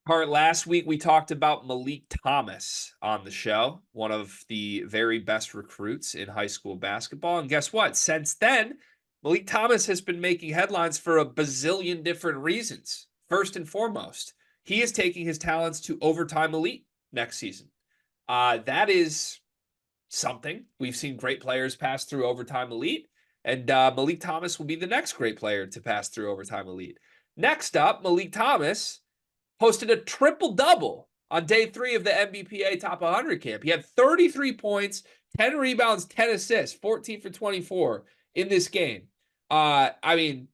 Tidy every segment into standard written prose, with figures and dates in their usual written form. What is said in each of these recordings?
Hart, last week we talked about Meleek Thomas on the show, one of the very best recruits in high school basketball. And guess what? Since then, Meleek Thomas has been making headlines for a bazillion different reasons. First and foremost, he is taking his talents to overtime elite next season. That is something. We've seen great players pass through overtime elite, and Meleek Thomas will be the next great player to pass through overtime elite. Next up, Meleek Thomas posted a triple-double on day 3 of the NBPA Top 100 camp. He had 33 points, 10 rebounds, 10 assists, 14 for 24 in this game. I mean,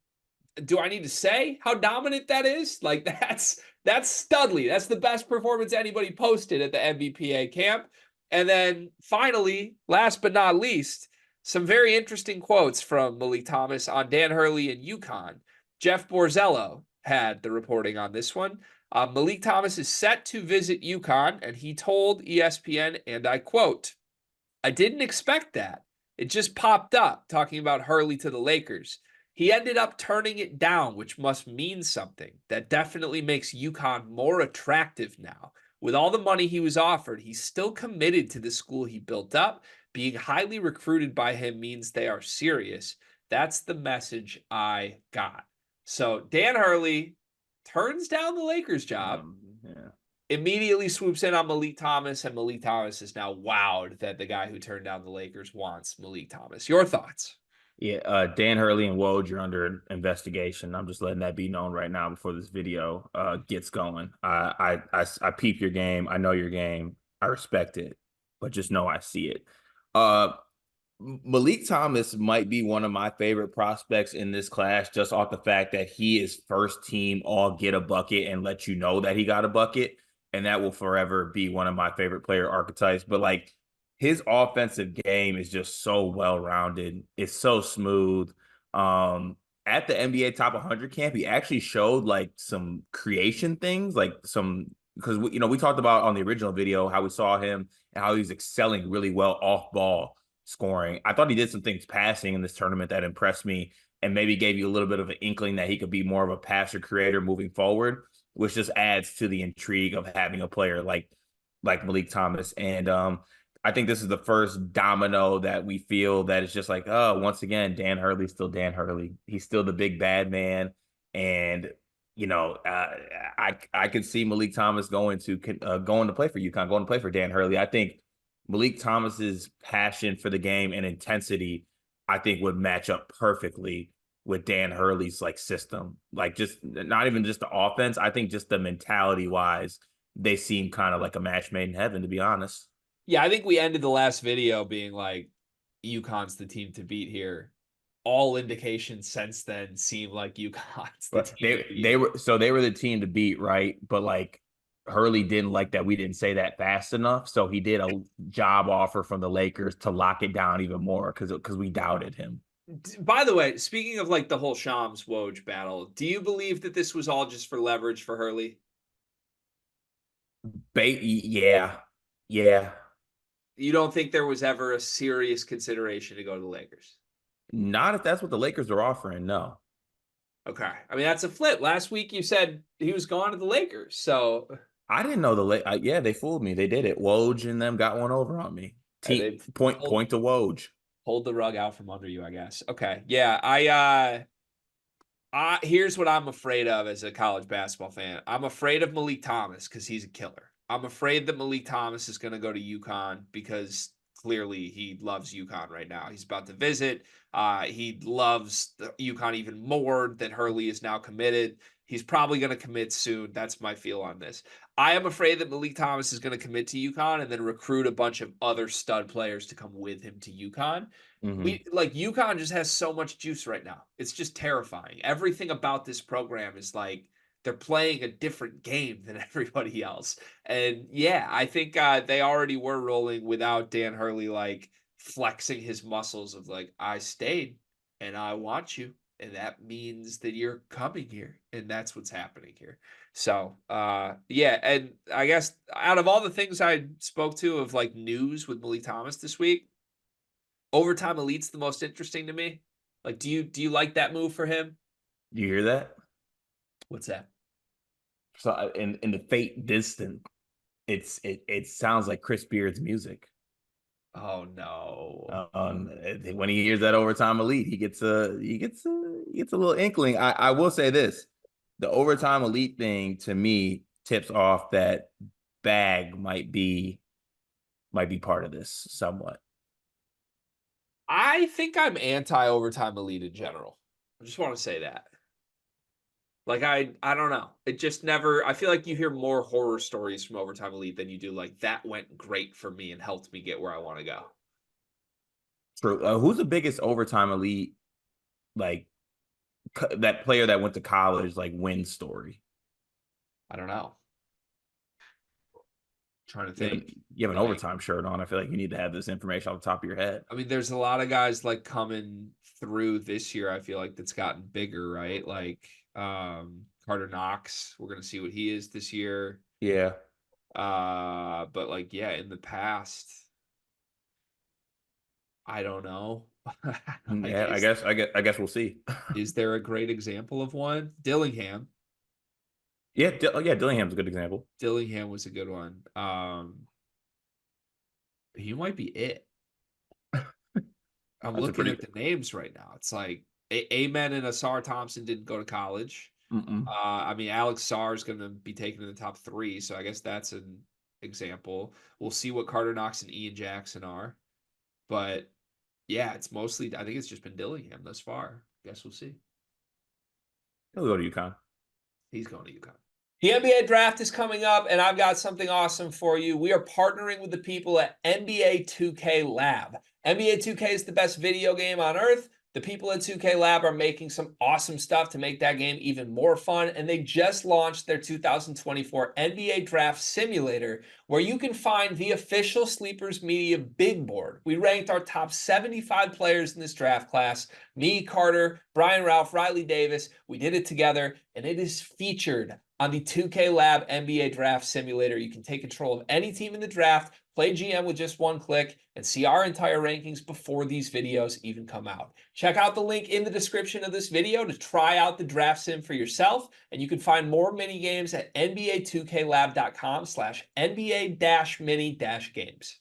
do I need to say how dominant that is? Like, that's studly. That's the best performance anybody posted at the NBPA camp. And then finally, last but not least, some very interesting quotes from Malik Thomas on Dan Hurley and UConn. Jeff Borzello had the reporting on this one. Malik Thomas is set to visit UConn, and he told ESPN, and I quote, "I didn't expect that. It just popped up," talking about Hurley to the Lakers. "He ended up turning it down, which must mean something. That definitely makes UConn more attractive now. With all the money he was offered, he's still committed to the school he built up. Being highly recruited by him means they are serious. That's the message I got." So Dan Hurley turns down the Lakers job, Yeah. immediately swoops in on Malik Thomas, and Malik Thomas is now wowed that the guy who turned down the Lakers wants Malik Thomas. Your thoughts? Yeah, Dan Hurley and Woj, you're under investigation. I'm just letting that be known right now before this video gets going. I peep your game. I know your game. I respect it, but just know I see it. Malik Thomas might be one of my favorite prospects in this class, just off the fact that he is first team all get a bucket and let you know that he got a bucket. And that will forever be one of my favorite player archetypes. But like, his offensive game is just so well-rounded. It's so smooth. At the NBA Top 100 camp, he actually showed like some creation things, like some, because we talked about on the original video how we saw him and how he's excelling really well off ball scoring. I thought he did some things passing in this tournament that impressed me and maybe gave you a little bit of an inkling that he could be more of a passer creator moving forward, which just adds to the intrigue of having a player like Malik Thomas. And I think this is the first domino that we feel that it's just like, oh, once again, Dan Hurley's still Dan Hurley. He's still the big bad man. And, I could see Malik Thomas going to play for UConn, going to play for Dan Hurley. I think Malik Thomas's passion for the game and intensity, I think, would match up perfectly with Dan Hurley's like system. Like, just not even just the offense. I think just the mentality wise, they seem kind of like a match made in heaven, to be honest. Yeah, I think we ended the last video being like, UConn's the team to beat here. All indications since then seem like UConn's the But team to beat. they were the team to beat, right? But like, Hurley didn't like that we didn't say that fast enough, so he did a job offer from the Lakers to lock it down even more because we doubted him. By the way, speaking of like the whole Shams Woj battle, do you believe that this was all just for leverage for Hurley? Yeah, yeah. You don't think there was ever a serious consideration to go to the Lakers? Not if that's what the Lakers are offering. No, Okay. I mean, that's a flip. Last week you said he was gone to the Lakers. So I didn't know yeah, they fooled me. They did it. Woj and them got one over on me. they Point to Woj. pulled the rug out from under you, I guess. Okay. Yeah. Here's what I'm afraid of as a college basketball fan. I'm afraid of Malik Thomas because he's a killer. I'm afraid that Malik Thomas is going to go to UConn because clearly he loves UConn right now. He's about to visit. He loves UConn even more than Hurley is now committed. He's probably going to commit soon. That's my feel on this. I am afraid that Malik Thomas is going to commit to UConn and then recruit a bunch of other stud players to come with him to UConn. Mm-hmm. UConn just has so much juice right now. It's just terrifying. Everything about this program is like they're playing a different game than everybody else. And yeah, I think they already were rolling without Dan Hurley like flexing his muscles of like, I stayed and I want you. And that means that you're coming here. And that's what's happening here. So yeah, and I guess out of all the things I spoke to of like news with Malik Thomas this week, overtime elite's the most interesting to me. Like, do you like that move for him? Do you hear that? What's that? So in the fate distant, it sounds like Chris Beard's music. Oh no. When he hears that overtime elite, he gets a little inkling. I will say this: the overtime elite thing to me tips off that Bag might be part of this somewhat. I think I'm anti overtime elite in general. I just want to say that. Like I don't know. It just never I feel like you hear more horror stories from overtime elite than you do like that went great for me and helped me get where I want to go. True. Who's the biggest overtime elite like that player that went to college like win story? I don't know. Trying to You have, think. you have an Like, overtime shirt on. I feel like you need to have this information off the top of your head. I mean, there's a lot of guys like coming through this year. I feel like that's gotten bigger, right? Like Carter Knox. We're gonna see what he is this year. Yeah. But like, yeah, in the past, I don't know. Like, Yeah, I guess we'll see. is there a great example of one? Dillingham. Yeah, yeah, Dillingham's a good example. Dillingham was a good one. He might be it. I'm That's a looking pretty at the names right now. It's like Amen and Asar Thompson didn't go to college. mm-mm. I mean, Alex Sarr is going to be taken in the top 3, so I guess that's an example. We'll see what Carter Knox and Ian Jackson are, but yeah, it's mostly. I think it's just been Dillingham thus far. Guess we'll see. He'll go to UConn. He's going to UConn. The NBA draft is coming up, and I've got something awesome for you. We are partnering with the people at NBA 2K Lab. NBA 2K is the best video game on earth. The people at 2K Lab are making some awesome stuff to make that game even more fun, and they just launched their 2024 NBA Draft Simulator, where you can find the official Sleepers Media big board. We ranked our top 75 players in this draft class. Me, Carter, Brian Ralph, Riley Davis. We did it together, and it is featured on the 2K Lab NBA Draft Simulator. You can take control of any team in the draft, play GM with just one click, and see our entire rankings before these videos even come out. Check out the link in the description of this video to try out the draft sim for yourself, and you can find more mini games at nba2klab.com/NBA-mini-games.